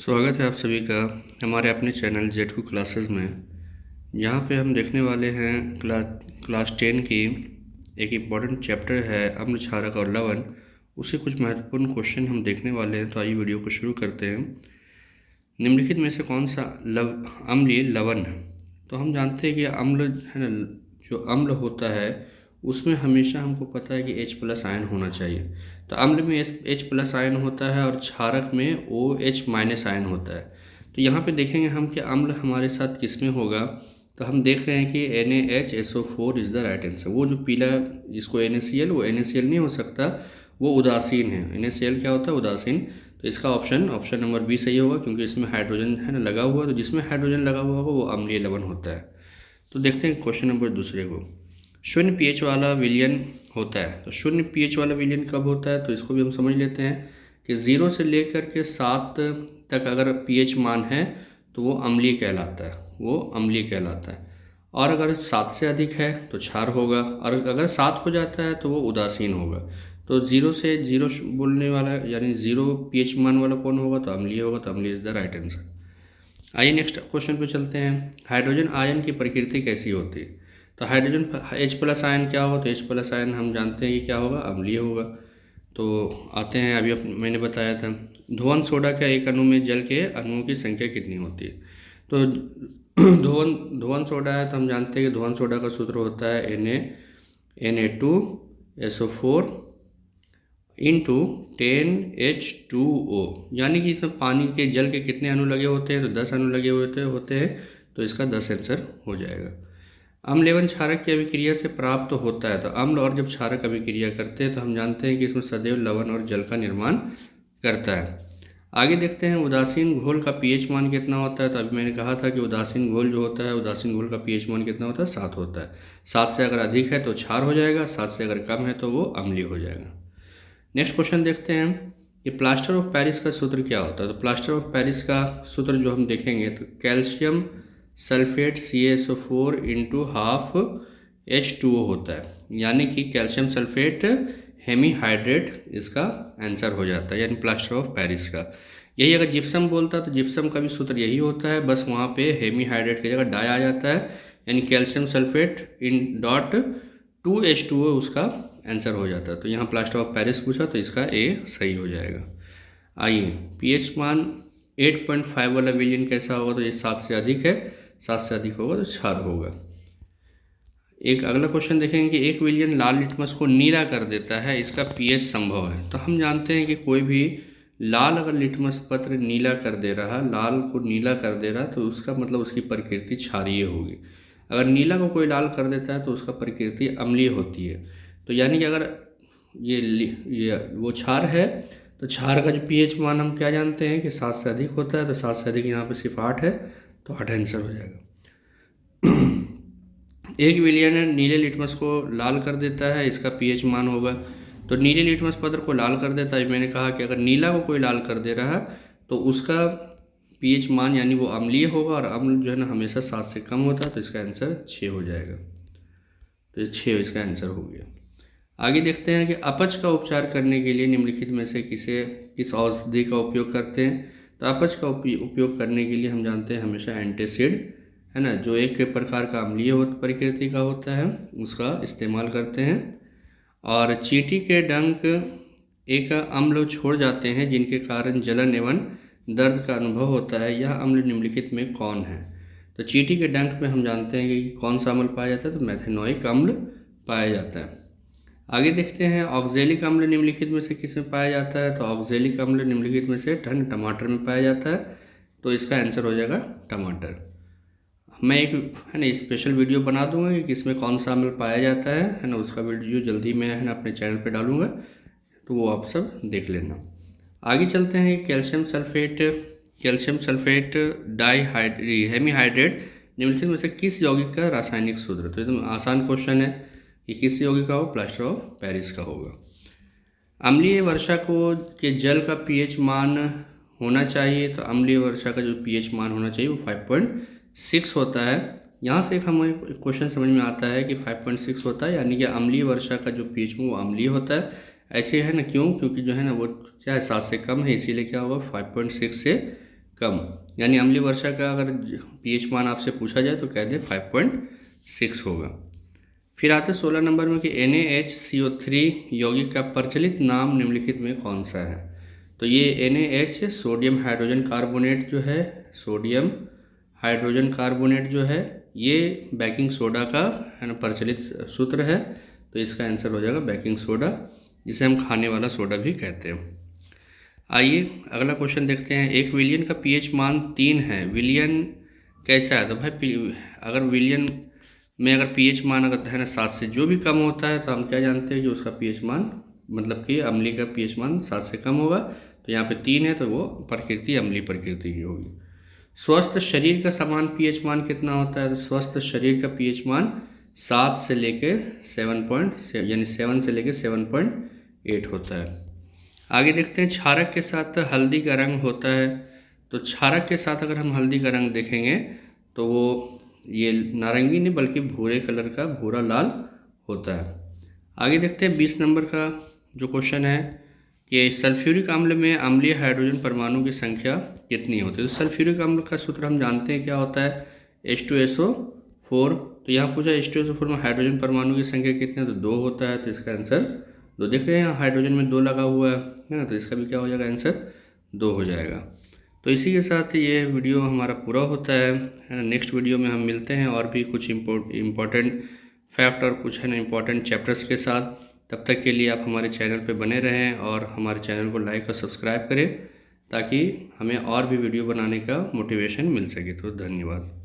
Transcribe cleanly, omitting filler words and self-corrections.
स्वागत है आप सभी का हमारे अपने चैनल जेटकू क्लासेस में। यहाँ पे हम देखने वाले हैं क्लास 10 की एक इम्पॉर्टेंट चैप्टर है अम्ल क्षारक और लवण। उसके कुछ महत्वपूर्ण क्वेश्चन हम देखने वाले हैं, तो आइए वीडियो को शुरू करते हैं। निम्नलिखित में से कौन सा अम्लीय लवण है? तो हम जानते हैं कि अम्ल है ना, जो अम्ल होता है उसमें हमेशा हमको पता है कि H+ आयन होना चाहिए। तो अम्ल में H+ आयन होता है और क्षारक में OH- आयन होता है। तो यहाँ पे देखेंगे हम कि अम्ल हमारे साथ किस में होगा। तो हम देख रहे हैं कि NaHSO4 is the right answer. वो जो पीला जिसको NaCl, वो NaCl नहीं हो सकता, वो उदासीन है। NaCl क्या होता है? उदासीन। तो इसका ऑप्शन नंबर बी सही होगा, क्योंकि इसमें हाइड्रोजन है ना लगा हुआ। तो जिसमें हाइड्रोजन लगा हुआ होगा वो अम्लीय लवण होता है। तो देखते हैं क्वेश्चन नंबर दूसरे को। शून्य पीएच वाला विलयन होता है। तो शून्य पीएच वाला विलयन कब होता है? तो इसको भी हम समझ लेते हैं कि 0 से लेकर के 7 तक अगर पीएच मान है तो वो अम्लीय कहलाता है, वो अम्लीय कहलाता है। और अगर 7 से अधिक है तो क्षार होगा, और अगर 7 हो जाता है तो वो उदासीन होगा। तो 0 से 0 बोलने वाला यानी 0 पीएच मान वाला कौन होगा? तो अम्लीय होगा। तो अम्लीय इज़ द राइट आंसर। आइए नेक्स्ट क्वेश्चन पे चलते हैं। हाइड्रोजन आयन की प्रकृति कैसी होती है? तो हाइड्रोजन H+ आयन क्या होगा? तो H+ आयन हम जानते हैं कि क्या होगा? अम्लीय होगा। तो आते हैं, अभी मैंने बताया था धोवन सोडा के एक अणु में जल के अणुओं की संख्या कितनी होती है? तो धोवन सोडा है तो हम जानते हैं कि धोवन सोडा का सूत्र होता है Na2SO4 इंटू 10H2O, यानी कि इसमें पानी के जल के कितने अणु लगे होते हैं? तो 10 अणु लगे होते हैं। तो इसका 10 आंसर हो जाएगा। अम्ल एवं क्षारक की अभिक्रिया से प्राप्त होता है। तो अम्ल और जब क्षारक अभिक्रिया करते हैं तो हम जानते हैं कि इसमें सदैव लवण और जल का निर्माण करता है। आगे देखते हैं उदासीन घोल का पीएच मान कितना होता है। तो अभी मैंने कहा था कि उदासीन घोल जो होता है, उदासीन घोल का पीएच मान कितना होता है? 7 होता है। 7 से अगर अधिक है तो क्षार हो जाएगा, 7 से अगर कम है तो वो अम्लीय हो जाएगा। नेक्स्ट क्वेश्चन देखते हैं कि प्लास्टर ऑफ पेरिस का सूत्र क्या होता है। तो प्लास्टर ऑफ पेरिस का सूत्र जो हम देखेंगे तो calcium sulphate CaSO4 into half H2O होता है, यानी कि कैल्शियम सल्फेट हेमीहाइड्रेट इसका आंसर हो जाता है, यानी प्लास्टर ऑफ पेरिस का। यही अगर जिप्सम बोलता तो जिप्सम का भी सूत्र यही होता है, बस वहाँ पे हेमीहाइड्रेट की जगह डाई आ जाता है, यानी calcium sulphate in dot 2H2O उसका आंसर हो जाता है। तो यहाँ प्लास्टर ऑफ पेरिस पूछा तो इसका ए सही हो जाएगा। आइए पीएच मान 8.5 वाला विलयन कैसा होगा? तो ये 7 से अधिक है, 7 से अधिक होगा तो क्षार होगा। एक अगला क्वेश्चन देखेंगे कि एक विलयन लाल लिटमस को नीला कर देता है, इसका पीएच संभव है। तो हम जानते हैं कि कोई भी लाल अगर लिटमस पत्र नीला कर दे रहा, लाल को नीला कर दे रहा, तो उसका मतलब उसकी प्रकृति क्षारीय होगी। अगर नीला को कोई लाल कर देता है तो उसका प्रकृति अम्लीय होती है। तो यानी कि अगर ये वो क्षार है तो क्षार का जो पीएच मान हम क्या जानते हैं कि 7 से अधिक होता है। तो 7 से अधिक यहाँ पे सिर्फ 8 है, तो 8 आंसर हो जाएगा। एक विलयन नीले लिटमस को लाल कर देता है, इसका पीएच मान होगा। तो नीले लिटमस पत्र को लाल कर देता है, मैंने कहा कि अगर नीला को कोई लाल कर दे रहा तो उसका पीएच मान यानी वो अम्लीय होगा, और अम्ल जो है ना हमेशा 7 से कम होता है। तो इसका आंसर 6 हो जाएगा। तो 6 इसका आंसर हो गया। आगे देखते हैं कि अपच का उपचार करने के लिए निम्नलिखित में से किस औषधि का उपयोग करते हैं। तो अपच का उपयोग करने के लिए हम जानते हैं हमेशा एंटासिड है ना, जो एक प्रकार का अम्लीय प्रकृति का होता है, उसका इस्तेमाल करते हैं। और चींटी के डंक एक अम्ल छोड़ जाते हैं जिनके कारण जलन एवं दर्द का अनुभव होता है। यह अम्ल निम्नलिखित में कौन है? तो चींटी के डंक में हम जानते हैं कि कौन सा अम्ल पाया जाता है? तो मेथेनोइक अम्ल पाया जाता है। आगे देखते हैं ऑक्जेलिक अम्ल निम्नलिखित में से किस में पाया जाता है। तो ऑक्जेलिक अम्ल निम्नलिखित में से टमाटर में पाया जाता है। तो इसका आंसर हो जाएगा टमाटर। मैं एक है ना स्पेशल वीडियो बना दूंगा कि किसमें कौन सा अम्ल पाया जाता है ना, उसका वीडियो जल्दी मैं है ना अपने चैनल पे डालूंगा, तो वो आप सब देख लेना। आगे चलते हैं कैल्शियम सल्फेट हेमीहाइड्रेट निम्नलिखित में से किस यौगिक का रासायनिक सूत्र? तो एकदम आसान क्वेश्चन है कि किस यौगिक का हो? प्लास्टर ऑफ पेरिस का होगा। अम्लीय वर्षा के जल का पीएच मान होना चाहिए। तो अम्लीय वर्षा का जो पीएच मान होना चाहिए वो 5.6 होता है। यहाँ से एक हमें क्वेश्चन समझ में आता है कि 5.6 होता है, यानी कि अम्लीय वर्षा का जो पीएच वो अम्लीय होता है। ऐसे है ना, क्यों? क्योंकि जो है ना वो क्या है 7 से कम है, इसीलिए क्या होगा 5.6 से कम, यानी अम्लीय वर्षा का अगर pH मान आपसे पूछा जाए तो कह दे 5.6 होगा। फिर आते 16 नंबर में कि NaHCO3 यौगिक का प्रचलित नाम निम्नलिखित में कौन सा है। तो ये NaH सोडियम हाइड्रोजन कार्बोनेट जो है, सोडियम हाइड्रोजन कार्बोनेट जो है, ये बेकिंग सोडा का है ना प्रचलित सूत्र है। तो इसका आंसर हो जाएगा बेकिंग सोडा, जिसे हम खाने वाला सोडा भी कहते हैं। आइए अगला क्वेश्चन देखते हैं। एक विलियन का pH मान 3 है, विलियन कैसा है। तो भाई अगर विलियन में अगर pH मान अगर है ना 7 से जो भी कम होता है तो हम क्या जानते हैं कि उसका pH मान मतलब कि अम्लीय का pH मान 7 से कम होगा। तो यहाँ पे 3 है तो वो प्रकृति अम्लीय प्रकृति की होगी। स्वस्थ शरीर का समान pH मान कितना होता है। तो स्वस्थ शरीर का pH मान 7 से लेके 7 यानी 7 से लेके 7.8 होता है। आगे देखते हैं क्षारक के साथ हल्दी का रंग होता है। तो क्षारक के साथ अगर हम हल्दी का रंग देखेंगे तो वो ये नारंगी नहीं बल्कि भूरे कलर का भूरा लाल होता है। आगे देखते हैं 20 नंबर का जो क्वेश्चन है कि सल्फ्यूरिक अम्ल में अम्लीय हाइड्रोजन परमाणु की संख्या कितनी होती है। तो सल्फ्यूरिक अम्ल का सूत्र हम जानते हैं क्या होता है, H2SO4। तो यहाँ पूछा H2SO4 में हाइड्रोजन परमाणु की संख्या कितनी है, तो 2 होता है। तो इसका आंसर 2 देख रहे हैं, हाइड्रोजन में 2 लगा हुआ है ना, तो इसका भी क्या हो जाएगा, आंसर 2 हो जाएगा। तो इसी के साथ ये वीडियो हमारा पूरा होता है ना। नेक्स्ट वीडियो में हम मिलते हैं और भी कुछ इम्पोर्टेंट फैक्ट और कुछ है ना इम्पोर्टेंट चैप्टर्स के साथ। तब तक के लिए आप हमारे चैनल पे बने रहें और हमारे चैनल को लाइक और सब्सक्राइब करें ताकि हमें और भी वीडियो बनाने का मोटिवेशन मिल सके। तो धन्यवाद।